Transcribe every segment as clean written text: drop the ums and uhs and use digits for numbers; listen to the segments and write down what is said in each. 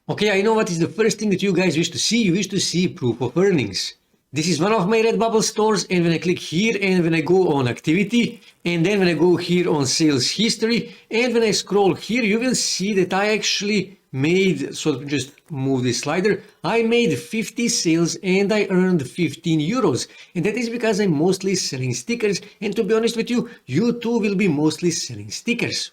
Okay, I know what is the first thing that you guys wish to see. You wish to see proof of earnings. This is one of my Redbubble stores, and when I click here and when I go on activity, and then when I go here on sales history, and when I scroll here, you will see that I actually made, so just move this slider, I made 50 sales and I earned 15 euros. And that is because I'm mostly selling stickers, and to be honest with you, you too will be mostly selling stickers.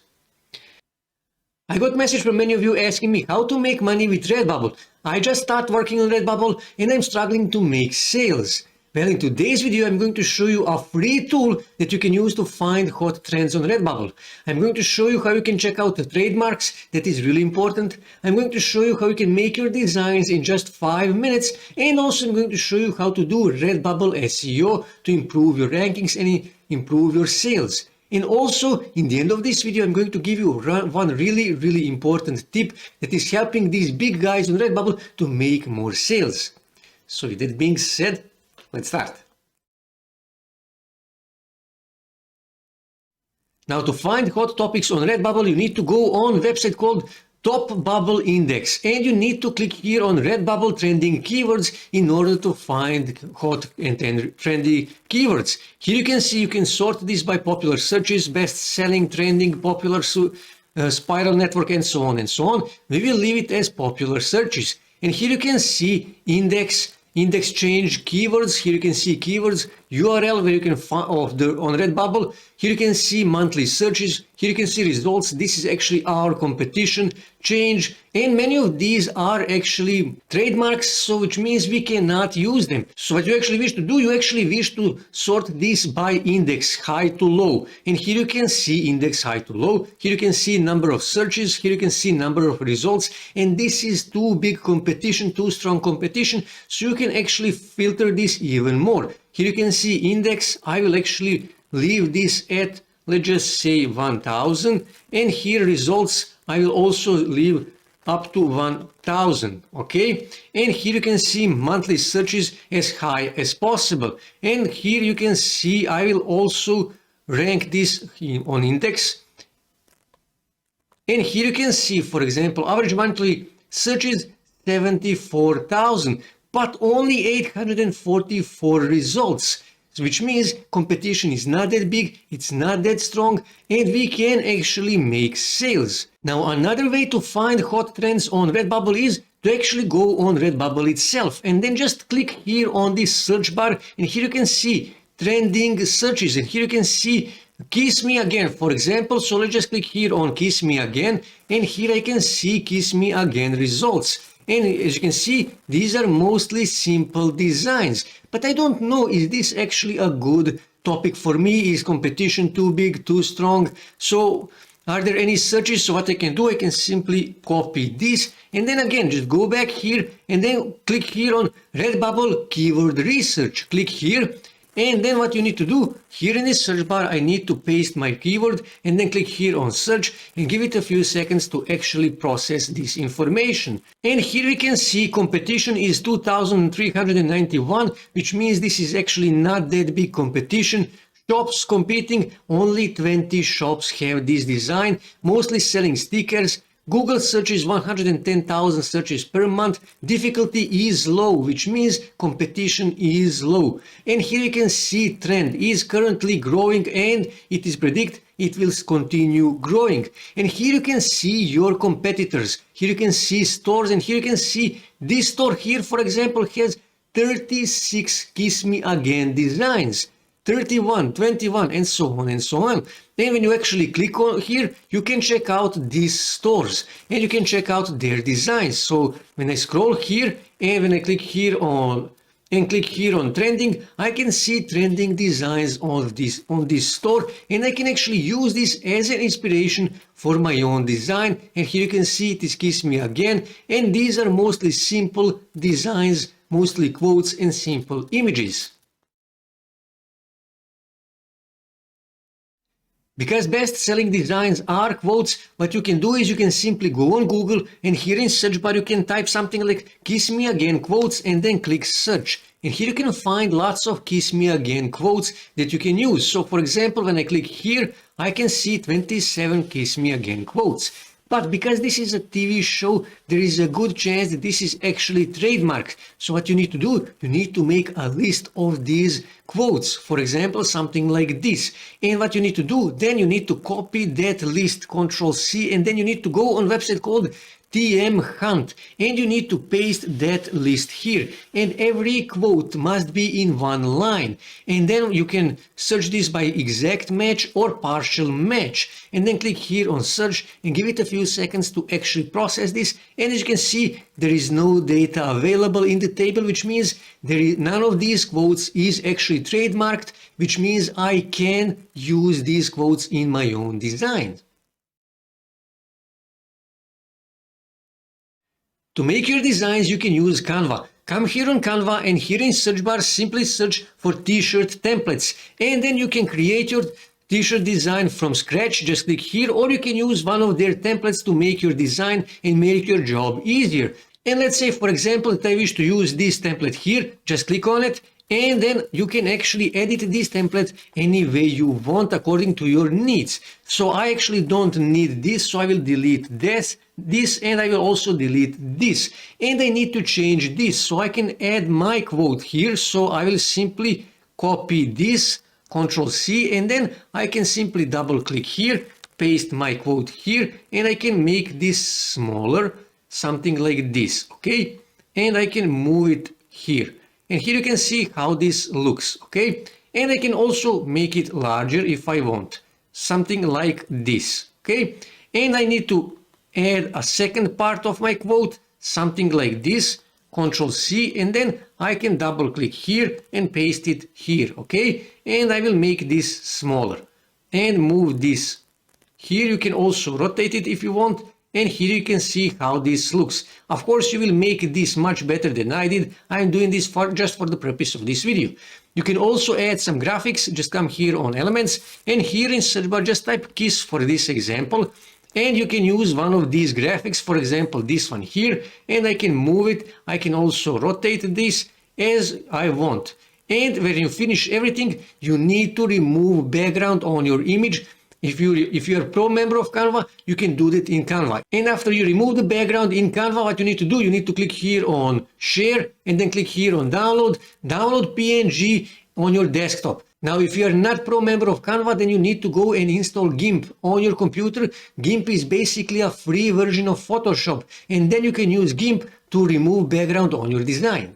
I got message from many of you asking me how to make money with Redbubble. I just started working on Redbubble and I'm struggling to make sales. Well, in today's video, I'm going to show you a free tool that you can use to find hot trends on Redbubble. I'm going to show you how you can check out the trademarks. That is really important. I'm going to show you how you can make your designs in just 5 minutes. And also I'm going to show you how to do Redbubble SEO to improve your rankings and improve your sales. And also, in the end of this video, I'm going to give you one really important tip that is helping these big guys on Redbubble to make more sales. So with that being said, let's start. Now, to find hot topics on Redbubble, you need to go on a website called Top Bubble Index, and you need to click here on Redbubble trending keywords in order to find hot and trendy keywords. Here you can see you can sort this by popular searches, best selling, trending, popular, spiral network, and so on and so on. We will leave it as popular searches. And here you can see index change keywords. Here you can see keywords URL where you can find on Redbubble. Here you can see monthly searches. Here you can see results. This is actually our competition change, and many of these are actually trademarks, so which means we cannot use them. So what you actually wish to do, you actually wish to sort this by index high to low, and here you can see index high to low. Here you can see number of searches. Here you can see number of results, and this is too big competition, too strong competition, so you can actually filter this even more. Here you can see index. I will actually leave this at, let's just say 1000, and here results I will also leave up to 1000. Okay, and here you can see monthly searches as high as possible, and here you can see I will also rank this on index, and here you can see, for example, average monthly searches 74,000, but only 844 results, which means competition is not that big, it's not that strong, and we can actually make sales. Now, another way to find hot trends on Redbubble is to actually go on Redbubble itself and then just click here on this search bar, and here you can see trending searches, and here you can see Kiss Me Again, for example. So let's just click here on Kiss Me Again, and here I can see Kiss Me Again results. And as you can see, these are mostly simple designs, but I don't know, is this actually a good topic for me? Is competition too big, too strong? So are there any searches? So what I can do, I can simply copy this, and then again, just go back here and then click here on Redbubble Keyword Research. Click here. And then what you need to do, here in this search bar, I need to paste my keyword and then click here on search and give it a few seconds to actually process this information. And here we can see competition is 2391, which means this is actually not that big competition. Shops competing, only 20 shops have this design, mostly selling stickers. Google searches 110,000 searches per month. Difficulty is low, which means competition is low. And here you can see trend is currently growing, and it is predict it will continue growing. And here you can see your competitors. Here you can see stores, and here you can see this store here, for example, has 36 Kiss Me Again designs. 31, 21, and so on and so on. Then when you actually click on here, you can check out these stores and you can check out their designs. So when I scroll here and when I click here on trending, I can see trending designs on this store, and I can actually use this as an inspiration for my own design. And here you can see it is Kiss Me Again, and these are mostly simple designs, mostly quotes and simple images. Because best-selling designs are quotes, what you can do is you can simply go on Google, and here in search bar you can type something like Kiss Me Again quotes and then click search. And here you can find lots of Kiss Me Again quotes that you can use. So for example, when I click here, I can see 27 Kiss Me Again quotes. But because this is a TV show, there is a good chance that this is actually trademarked. So what you need to do, you need to make a list of these quotes. For example, something like this. And what you need to do, then you need to copy that list, Control C, and then you need to go on a website called TM Hunt, and you need to paste that list here, and every quote must be in one line, and then you can search this by exact match or partial match, and then click here on search and give it a few seconds to actually process this. And as you can see, there is no data available in the table, which means none of these quotes is actually trademarked, which means I can use these quotes in my own design. To make your designs, you can use Canva. Come here on Canva, and here in search bar, simply search for t-shirt templates. And then you can create your t-shirt design from scratch. Just click here, or you can use one of their templates to make your design and make your job easier. And let's say, for example, that I wish to use this template here. Just click on it, and then you can actually edit this template any way you want according to your needs. So I actually don't need this, so I will delete this, and I will also delete this. And I need to change this, so I can add my quote here. So I will simply copy this, Control C, and then I can simply double click here, paste my quote here, and I can make this smaller, something like this, okay? And I can move it here. And here you can see how this looks, okay? And I can also make it larger if I want, something like this, okay? And I need to add a second part of my quote, something like this, Control C, and then I can double click here and paste it here, okay? And I will make this smaller and move this. Here you can also rotate it if you want. And here you can see how this looks. Of course, you will make this much better than I did. I'm doing this just for the purpose of this video. You can also add some graphics. Just come here on Elements, and here in search bar, just type KISS for this example. And you can use one of these graphics, for example, this one here, and I can move it. I can also rotate this as I want. And when you finish everything, you need to remove background on your image. If you're a pro member of Canva, you can do that in Canva. And after you remove the background in Canva, what you need to do, you need to click here on Share, and then click here on Download PNG on your desktop. Now, if you are not pro member of Canva, then you need to go and install GIMP on your computer. GIMP is basically a free version of Photoshop, and then you can use GIMP to remove background on your design.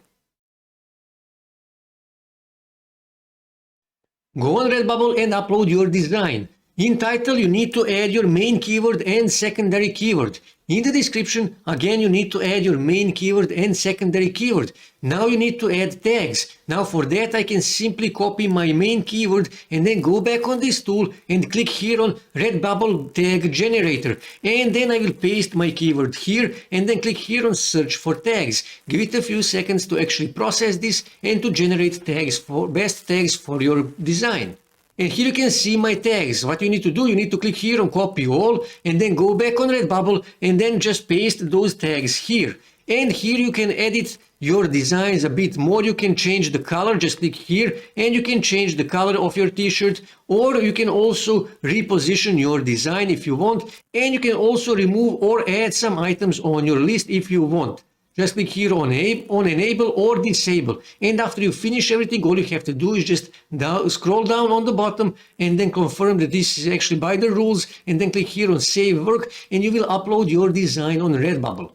Go on Redbubble and upload your design. In title, you need to add your main keyword and secondary keyword. In the description, again, you need to add your main keyword and secondary keyword. Now you need to add tags. Now for that, I can simply copy my main keyword and then go back on this tool and click here on Redbubble Tag Generator. And then I will paste my keyword here and then click here on Search for Tags. Give it a few seconds to actually process this and to generate tags for best tags for your design. And here you can see my tags. What you need to do, you need to click here on Copy All and then go back on Redbubble and then just paste those tags here. And here you can edit your designs a bit more. You can change the color, just click here, and you can change the color of your t-shirt, or you can also reposition your design if you want. And you can also remove or add some items on your list if you want. Just click here on Enable or Disable. And after you finish everything, all you have to do is just scroll down on the bottom and then confirm that this is actually by the rules, and then click here on Save Work, and you will upload your design on Redbubble.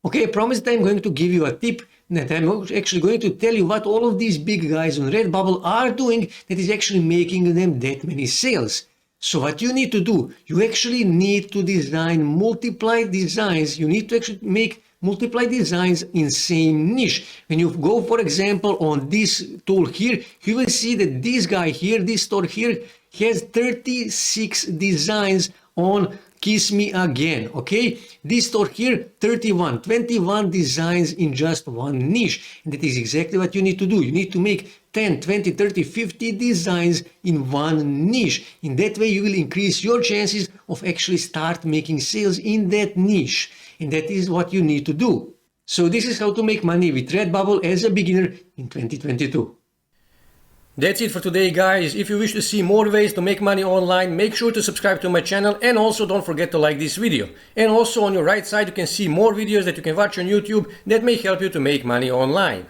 Okay, I promise that I'm going to give you a tip, that I'm actually going to tell you what all of these big guys on Redbubble are doing that is actually making them that many sales. So what you need to do, you actually need to design multiply designs. You need to actually make multiply designs in same niche. When you go, for example, on this tool here, you will see that this guy here, this store here, has 36 designs on Kiss Me Again, okay? This store here, 21 designs in just one niche. And that is exactly what you need to do. You need to make 10, 20, 30, 50 designs in one niche. In that way, you will increase your chances of actually start making sales in that niche. And that is what you need to do. So this is how to make money with Redbubble as a beginner in 2022. That's it for today, guys. If you wish to see more ways to make money online, make sure to subscribe to my channel, and also don't forget to like this video. And also on your right side you can see more videos that you can watch on YouTube that may help you to make money online.